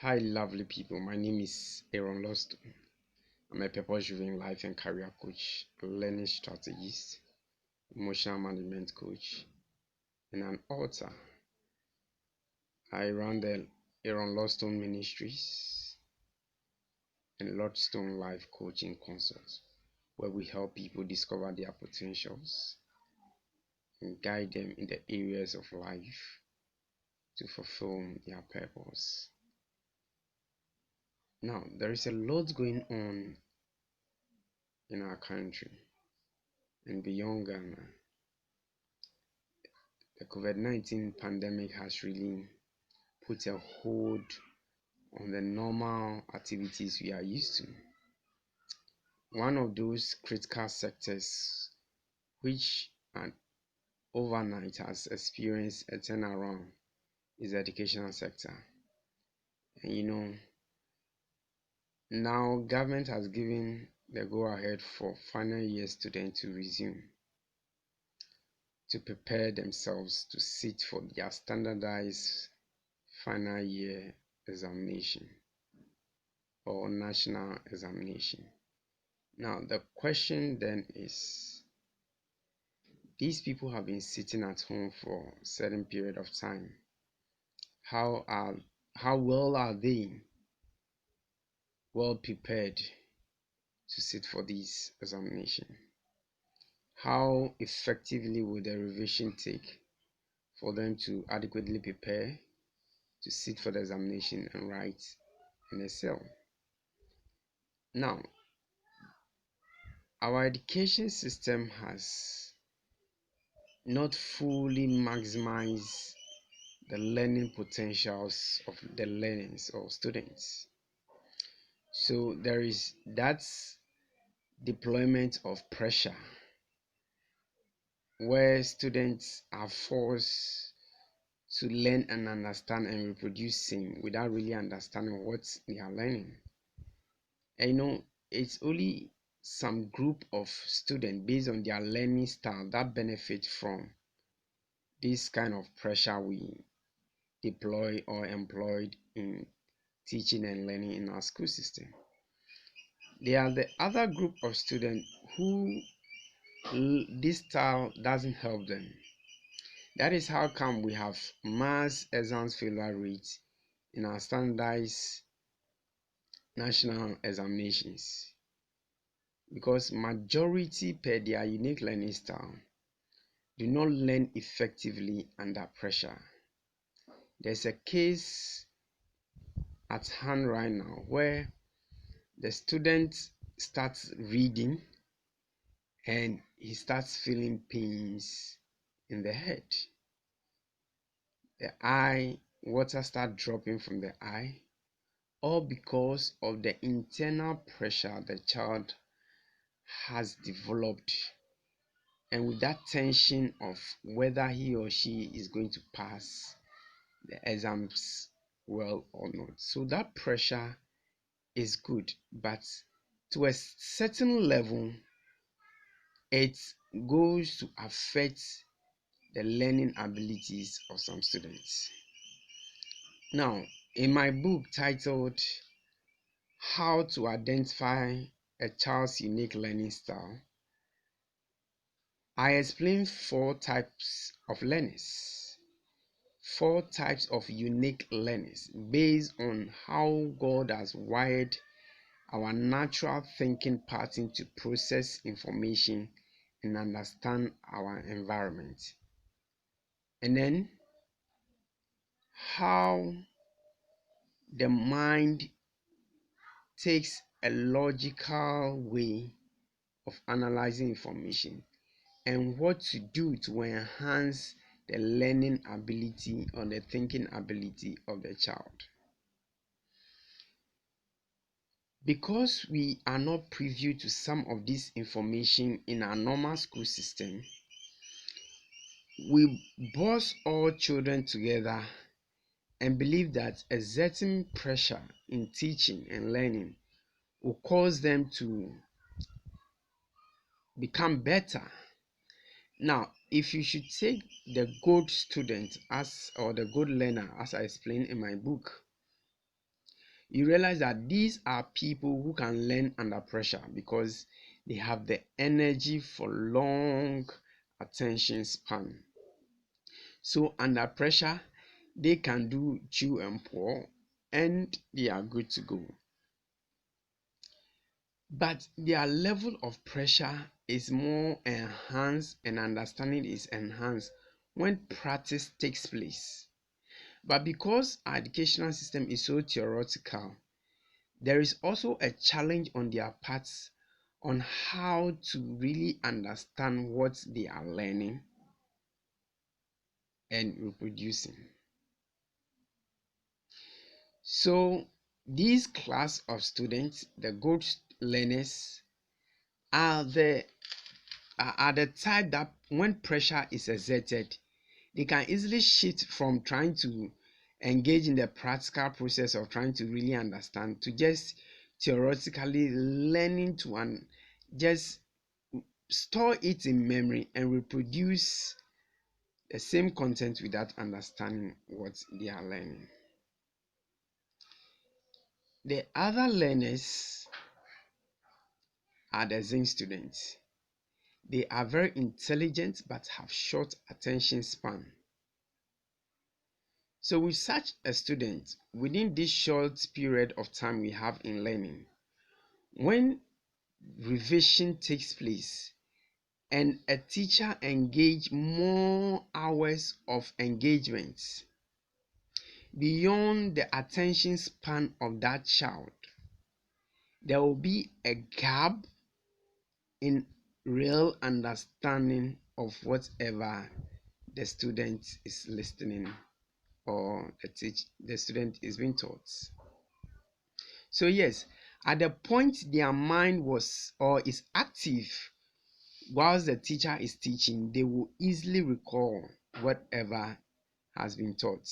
Hi, lovely people. My name is Aaron Lost. I'm a purpose-driven life and career coach, a learning strategist, emotional management coach, and an author. I run the Aaron Lodstone Ministries and Lodstone Life Coaching Consult, where we help people discover their potentials and guide them in the areas of life to fulfill their purpose. Now, there is a lot going on in our country and beyond Ghana. The COVID-19 pandemic has really put a hold on the normal activities we are used to. One of those critical sectors which overnight has experienced a turnaround is the educational sector. And now government has given the go-ahead for final year students to resume to prepare themselves to sit for their standardized final year examination or national examination. Now, the question then is, these people have been sitting at home for a certain period of time. How well are they well prepared to sit for this examination? How effectively will the revision take for them to adequately prepare to sit for the examination and write and excel? Now, our education system has not fully maximized the learning potentials of the learners or students. So there is that deployment of pressure where students are forced to learn and understand and reproduce same without really understanding what they are learning. And it's only some group of students based on their learning style that benefit from this kind of pressure we deploy or employed in teaching and learning in our school system. There are the other group of students who this style doesn't help them. That is how come we have mass exams failure rates in our standardized national examinations, because majority per their unique learning style do not learn effectively under pressure. There's a case at hand right now where the student starts reading and he starts feeling pains in the head. Water start dropping from the eye, all because of the internal pressure the child has developed, and with that tension of whether he or she is going to pass the exams well or not. So that pressure is good, but to a certain level it goes to affect the learning abilities of some students. Now, in my book titled How to Identify a Child's Unique Learning Style, I explain 4 types of learners, 4 types of unique learners based on how God has wired our natural thinking pattern to process information and understand our environment. And then how the mind takes a logical way of analyzing information and what to do to enhance the learning ability or the thinking ability of the child. Because we are not privy to some of this information in our normal school system, we boss all children together and believe that exerting pressure in teaching and learning will cause them to become better. Now, if you should take the good student or the good learner, as I explained in my book, you realize that these are people who can learn under pressure because they have the energy for long attention span. So under pressure, they can do chew and pour and they are good to go. But their level of pressure is more enhanced and understanding is enhanced when practice takes place. But because our educational system is so theoretical, there is also a challenge on their parts on how to really understand what they are learning and reproducing. So these class of students, the good learners, are the type that when pressure is exerted, they can easily shift from trying to engage in the practical process of trying to really understand to just theoretically learning to just store it in memory and reproduce the same content without understanding what they are learning. The other learners are the Zen students. They are very intelligent but have short attention span. So with such a student, within this short period of time we have in learning, when revision takes place and a teacher engage more hours of engagement beyond the attention span of that child, there will be a gap in real understanding of whatever the student is listening or the student is being taught. So yes, at the point their mind was or is active whilst the teacher is teaching, they will easily recall whatever has been taught.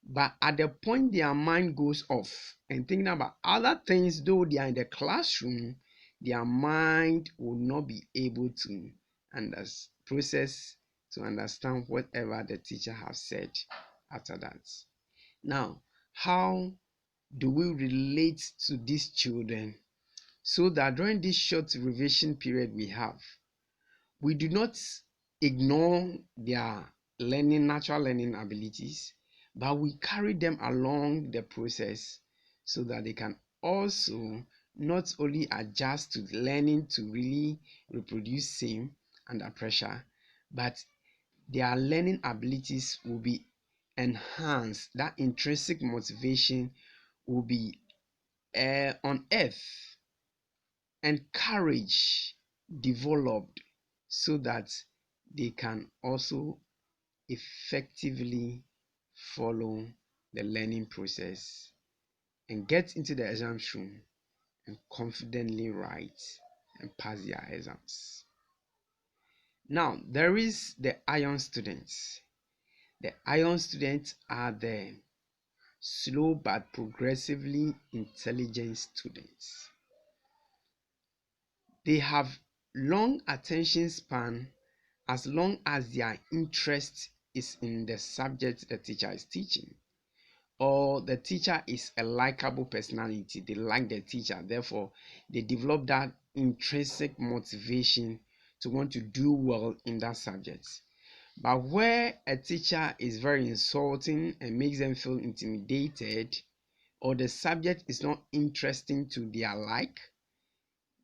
But at the point their mind goes off and thinking about other things, though they are in the classroom, their mind will not be able to process to understand whatever the teacher has said after that. Now, how do we relate to these children so that during this short revision period we do not ignore their natural learning abilities, but we carry them along the process so that they can also not only adjust to learning to really reproduce same under pressure, but their learning abilities will be enhanced. That intrinsic motivation will be on earth and courage developed so that they can also effectively follow the learning process and get into the exam room and confidently write and pass their exams. Now, there is the iron students. The iron students are the slow but progressively intelligent students. They have long attention span as long as their interest is in the subject the teacher is teaching, or the teacher is a likable personality. They like the teacher, therefore they develop that intrinsic motivation to want to do well in that subject. But where a teacher is very insulting and makes them feel intimidated, or the subject is not interesting to their like,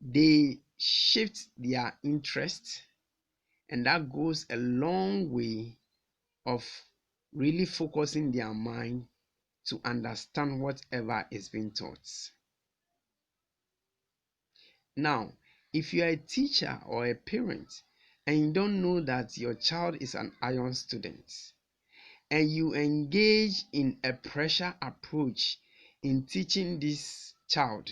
they shift their interest, and that goes a long way of really focusing their mind to understand whatever is being taught. Now, if you are a teacher or a parent and you don't know that your child is an iron student and you engage in a pressure approach in teaching this child,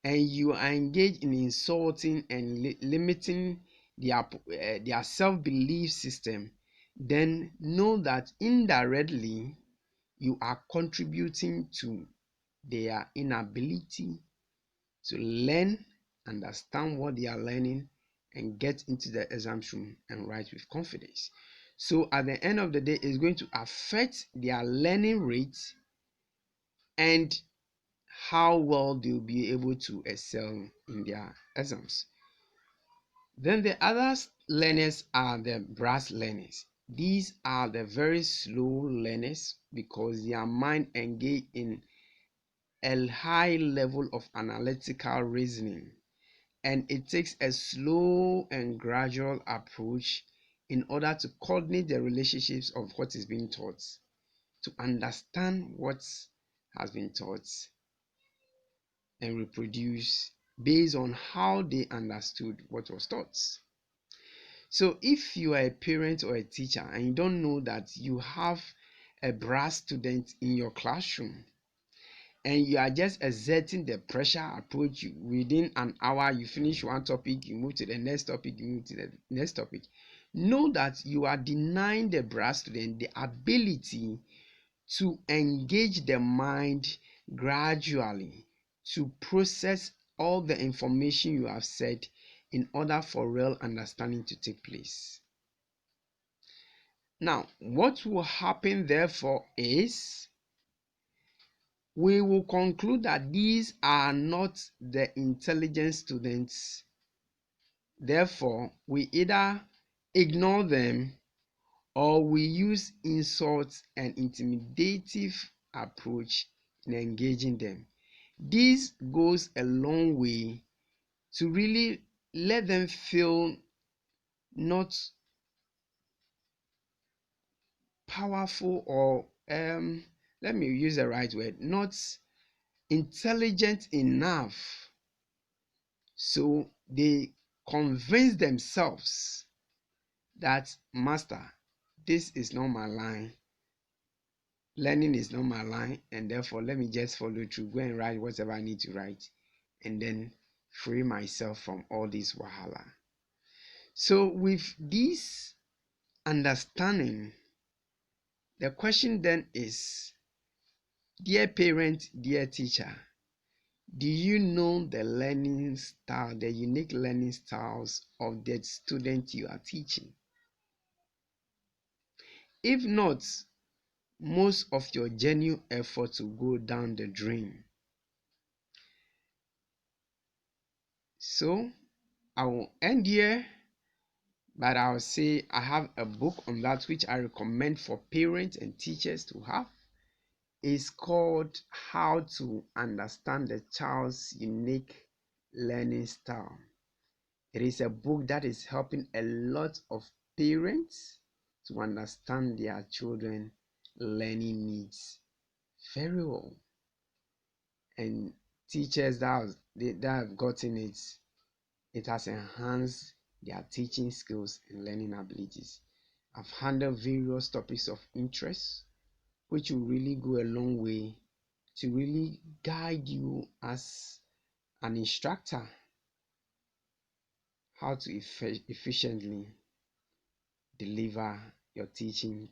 and you are engaged in insulting and limiting their self-belief system, then know that indirectly you are contributing to their inability to learn, understand what they are learning, and get into the exam room and write with confidence. So at the end of the day, it's going to affect their learning rate and how well they'll be able to excel in their exams. Then the other learners are the brass learners. These are the very slow learners because their mind engage in a high level of analytical reasoning, and it takes a slow and gradual approach in order to coordinate the relationships of what is being taught, to understand what has been taught and reproduce based on how they understood what was taught. So if you are a parent or a teacher and you don't know that you have a brass student in your classroom, and you are just exerting the pressure approach, within an hour you finish one topic, you move to the next topic, you move to the next topic, know that you are denying the brass student the ability to engage the mind gradually, to process all the information you have said in order for real understanding to take place. Now, what will happen therefore is we will conclude that these are not the intelligent students. Therefore, we either ignore them or we use insults and intimidative approach in engaging them. This goes a long way to really let them feel not powerful, or let me use the right word, not intelligent enough. So they convince themselves that, master, this is not my line, learning is not my line, and therefore let me just follow through, go and write whatever I need to write, and then free myself from all this wahala. So with this understanding, the question then is, dear parent, dear teacher, do you know the learning style, the unique learning styles of the student you are teaching? If not, most of your genuine efforts will go down the drain. So I will end here, but I'll say I have a book on that which I recommend for parents and teachers to have. It's called How to Understand the Child's Unique Learning Style. It is a book that is helping a lot of parents to understand their children learning needs very well, and teachers that have gotten it, it has enhanced their teaching skills and learning abilities. I've handled various topics of interest which will really go a long way to really guide you as an instructor how to efficiently deliver your teaching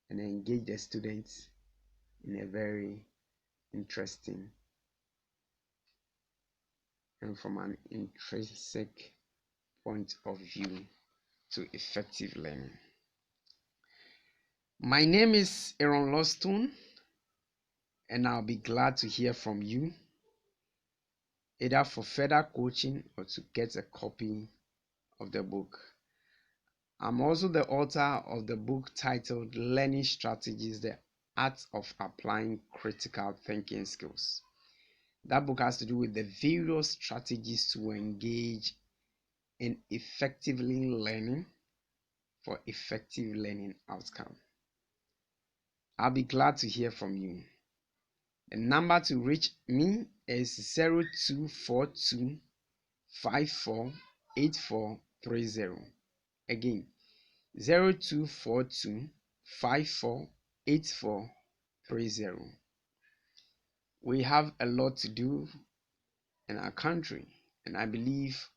and engage the students in a very interesting and from an intrinsic point of view to effective learning. My name is Aaron Lostone, and I'll be glad to hear from you, either for further coaching or to get a copy of the book. I'm also the author of the book titled Learning Strategies: The Art of Applying Critical Thinking Skills. That book has to do with the various strategies to engage in effectively learning for effective learning outcome. I'll be glad to hear from you. The number to reach me is 0242 548430. Again, 0242 548430. We have a lot to do in our country, and I believe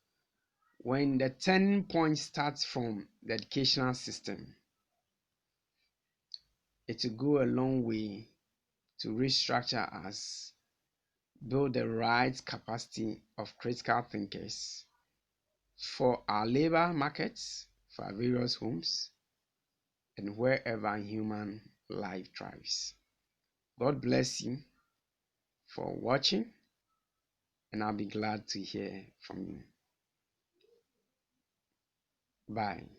when the turning point starts from the educational system, it will go a long way to restructure us, build the right capacity of critical thinkers for our labor markets, for our various homes, and wherever human life thrives. God bless you. for watching, and I'll be glad to hear from you. Bye.